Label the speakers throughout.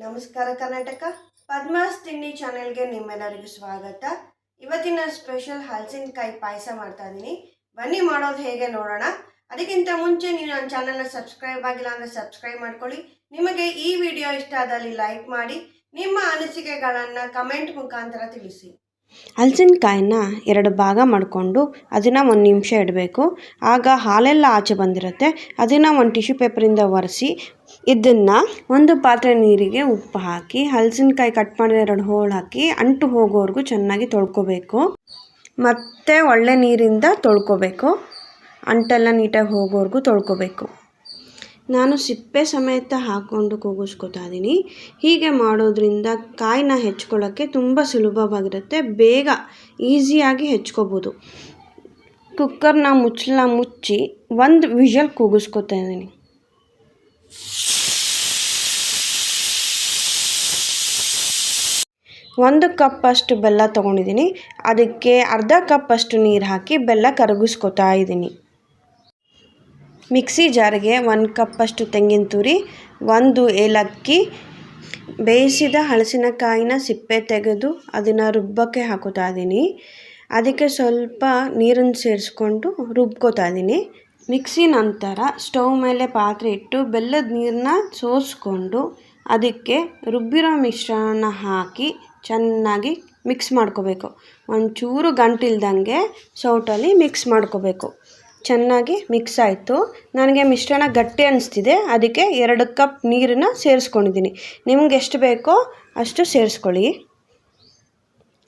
Speaker 1: ನಮಸ್ಕಾರ ಕರ್ನಾಟಕ. ಪದ್ಮಾಸ್ ತಿಂಡಿ ಚಾನೆಲ್ಗೆ ನಿಮ್ಮೆಲ್ಲರಿಗೂ ಸ್ವಾಗತ. ಇವತ್ತಿನ ಸ್ಪೆಷಲ್ ಹಲಸಿನಕಾಯಿ ಪಾಯಸ ಮಾಡ್ತಾ ಇದ್ದೀನಿ. ಬನ್ನಿ ಮಾಡೋದು ಹೇಗೆ ನೋಡೋಣ. ಅದಕ್ಕಿಂತ ಮುಂಚೆ ನೀವು ನನ್ನ ಚಾನಲ್ನ ಸಬ್ಸ್ಕ್ರೈಬ್ ಆಗಿಲ್ಲ ಅಂದರೆ ಸಬ್ಸ್ಕ್ರೈಬ್ ಮಾಡ್ಕೊಳ್ಳಿ. ನಿಮಗೆ ಈ ವಿಡಿಯೋ ಇಷ್ಟ ಆದಲ್ಲಿ ಲೈಕ್ ಮಾಡಿ, ನಿಮ್ಮ ಅನಿಸಿಕೆಗಳನ್ನು ಕಮೆಂಟ್ ಮುಖಾಂತರ ತಿಳಿಸಿ.
Speaker 2: ಹಲಸಿನಕಾಯಿನ 2 ಭಾಗ ಮಾಡಿಕೊಂಡು ಅದನ್ನು 1 ನಿಮಿಷ ಇಡಬೇಕು. ಆಗ ಹಾಲೆಲ್ಲ ಆಚೆ ಬಂದಿರುತ್ತೆ. ಅದನ್ನು ಒಂದು ಟಿಶ್ಯೂ ಪೇಪರಿಂದ ಒರೆಸಿ ಇದನ್ನು ಒಂದು ಪಾತ್ರೆ ನೀರಿಗೆ ಉಪ್ಪು ಹಾಕಿ ಹಲಸಿನಕಾಯಿ ಕಟ್ ಮಾಡಿದ 2 ಹೋಳು ಹಾಕಿ ಅಂಟು ಹೋಗೋವರೆಗೂ ಚೆನ್ನಾಗಿ ತೊಳ್ಕೊಬೇಕು. ಮತ್ತು ಒಳ್ಳೆ ನೀರಿಂದ ತೊಳ್ಕೊಬೇಕು. ಅಂಟೆಲ್ಲ ನೀಟಾಗಿ ಹೋಗೋವರೆಗೂ ತೊಳ್ಕೊಬೇಕು. ನಾನು ಸಿಪ್ಪೆ ಸಮೇತ ಹಾಕ್ಕೊಂಡು ಕೂಗಿಸ್ಕೊತಾ ಇದ್ದೀನಿ. ಹೀಗೆ ಮಾಡೋದ್ರಿಂದ ಕಾಯಿನ ಹೆಚ್ಕೊಳ್ಳೋಕ್ಕೆ ತುಂಬ ಸುಲಭವಾಗಿರುತ್ತೆ. ಬೇಗ ಈಸಿಯಾಗಿ ಹೆಚ್ಕೋಬೋದು. ಕುಕ್ಕರ್ನ ಮುಚ್ಚಿ 1 ವಿಷಲ್ ಕೂಗಿಸ್ಕೊತಾ ಇದ್ದೀನಿ. ಒಂದು ಕಪ್ ಅಷ್ಟು ಬೆಲ್ಲ ತೊಗೊಂಡಿದ್ದೀನಿ. ಅದಕ್ಕೆ ಅರ್ಧ ಕಪ್ ಅಷ್ಟು ನೀರು ಹಾಕಿ ಬೆಲ್ಲ ಕರಗಿಸ್ಕೊತಾ ಇದ್ದೀನಿ. ಮಿಕ್ಸಿ ಜಾರಿಗೆ 1 ಕಪ್ ಅಷ್ಟು ತೆಂಗಿನ ತುರಿ, 1 ಏಲಕ್ಕಿ, ಬೇಯಿಸಿದ ಹಲಸಿನಕಾಯಿನ ಸಿಪ್ಪೆ ತೆಗೆದು ಅದನ್ನು ರುಬ್ಬಕ್ಕೆ ಹಾಕೋತಾ ಇದ್ದೀನಿ. ಅದಕ್ಕೆ ಸ್ವಲ್ಪ ನೀರನ್ನು ಸೇರಿಸ್ಕೊಂಡು ರುಬ್ಕೋತಾ ಇದ್ದೀನಿ. ಮಿಕ್ಸಿ ನಂತರ ಸ್ಟವ್ ಮೇಲೆ ಪಾತ್ರೆ ಇಟ್ಟು ಬೆಲ್ಲದ ನೀರನ್ನ ಸೋಸಿಕೊಂಡು ಅದಕ್ಕೆ ರುಬ್ಬಿರೋ ಮಿಶ್ರಣ ಹಾಕಿ ಚೆನ್ನಾಗಿ ಮಿಕ್ಸ್ ಮಾಡ್ಕೋಬೇಕು. ಒಂಚೂರು ಗಂಟಿಲ್ದಂಗೆ ಸೌಟಲ್ಲಿ ಮಿಕ್ಸ್ ಮಾಡ್ಕೋಬೇಕು. ಚೆನ್ನಾಗಿ ಮಿಕ್ಸ್ ಆಯಿತು. ನನಗೆ ಮಿಶ್ರಣ ಗಟ್ಟಿ ಅನಿಸ್ತಿದೆ. ಅದಕ್ಕೆ 2 ಕಪ್ ನೀರನ್ನು ಸೇರಿಸ್ಕೊಂಡಿದ್ದೀನಿ. ನಿಮ್ಗೆ ಎಷ್ಟು ಬೇಕೋ ಅಷ್ಟು ಸೇರಿಸ್ಕೊಳ್ಳಿ.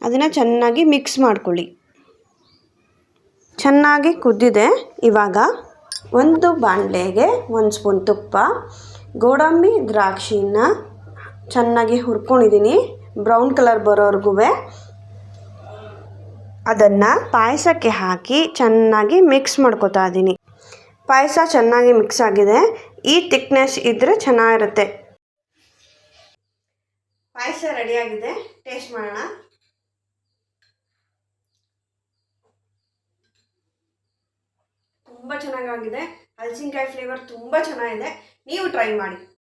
Speaker 2: ಅದನ್ನು ಚೆನ್ನಾಗಿ ಮಿಕ್ಸ್ ಮಾಡ್ಕೊಳ್ಳಿ. ಚೆನ್ನಾಗಿ ಕುದ್ದಿದೆ. ಇವಾಗ ಒಂದು ಬಾಣಲೆಗೆ 1 ಸ್ಪೂನ್ ತುಪ್ಪ, ಗೋಡಂಬಿ ದ್ರಾಕ್ಷಿನ ಚೆನ್ನಾಗಿ ಹುರ್ಕೊಂಡಿದ್ದೀನಿ ಬ್ರೌನ್ ಕಲರ್ ಬರೋವರೆಗೂ. ಅದನ್ನು ಪಾಯಸಕ್ಕೆ ಹಾಕಿ ಚೆನ್ನಾಗಿ ಮಿಕ್ಸ್ ಮಾಡ್ಕೊತಾ ಇದ್ದೀನಿ. ಪಾಯಸ ಚೆನ್ನಾಗಿ ಮಿಕ್ಸ್ ಆಗಿದೆ. ಈ ಥಿಕ್ನೆಸ್ ಇದ್ದರೆ ಚೆನ್ನಾಗಿರುತ್ತೆ.
Speaker 1: ಪಾಯಸ ರೆಡಿಯಾಗಿದೆ. ಟೇಸ್ಟ್ ಮಾಡೋಣ. ತುಂಬ ಚೆನ್ನಾಗಿದೆ. ಹಲಸಿನಕಾಯಿ ಫ್ಲೇವರ್ ತುಂಬ ಚೆನ್ನಾಗಿದೆ. ನೀವು ಟ್ರೈ ಮಾಡಿ.